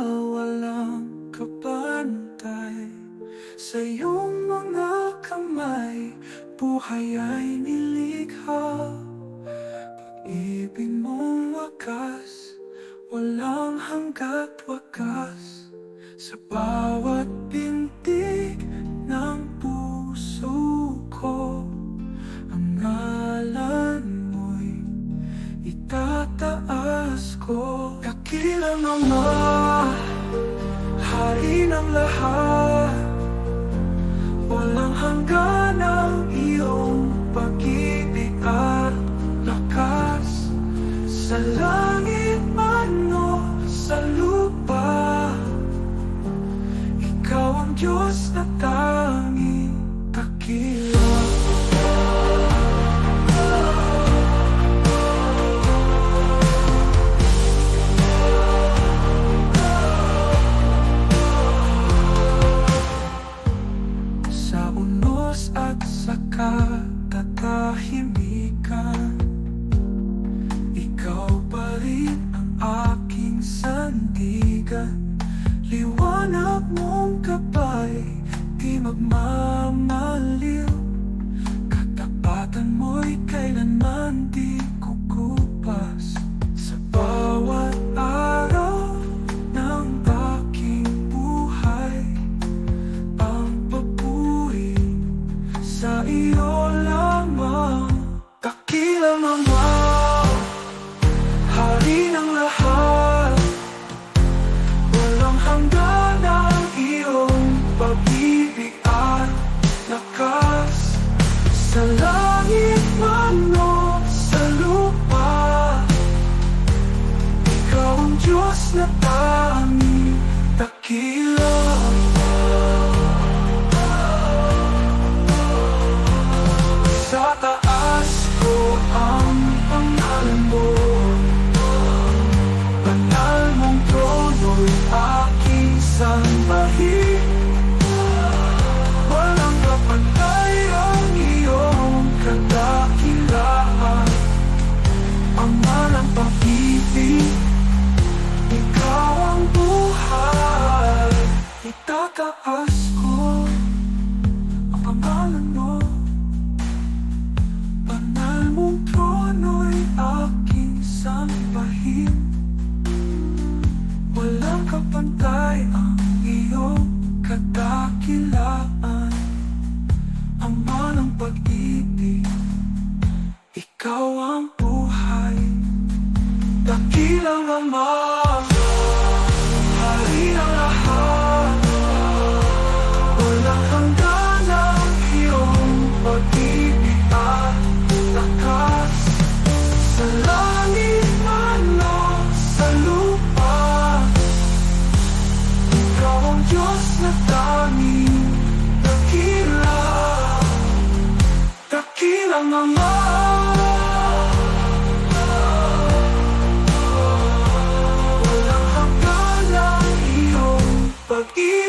walang kapantay. Sa iyong mga kamay, buhay ay nilikha. Pag-ibig mong wakas, walang hangga't wakas. Sa bawat pintig ng puso ko, ang ngalan mo'y itataas ko. Dakilang Ama, Hari ng lahat, walang hanggan ang iyong pag-ibig at lakas. Sa langit man o sa lupa, ikaw ang Diyos na tanging dakila. Sa unos at sa katahimikan, ikaw pa rin ang aking sandigan. Liwanag mong gabay, di magmamaliw. Katapatan mo'y kailanman di kukupas. Sa bawat araw ng aking buhay, ang papuri sa iyo lamang. Dakilang Ama, Hari ng lahat, walang hanggan ang iyong pag-ibig at lakas. Sa langit man o sa lupa, ikaw ang Diyos na tanging dakila. Sa taas ko ang pangalan mo, banal mong trono'y aking sambahin. Walang kapantay ang iyong kadakilaan. Ama ng pag-ibig, ikaw ang buhay. Itataas ko ang pangalan mo, banal mong trono'y aking sambahin. Walang kapantay ang iyong kadakilaan. Ama ng pag-ibig, ikaw ang buhay. Dakilang Ama, Hari ng lahat, walang hanggan ang iyong pag-ibig at lakas. Sa langit man o sa lupa, ikaw ang Diyos na tanging dakila. Dakilang Ama, walang hanggan ang iyong pag-ibig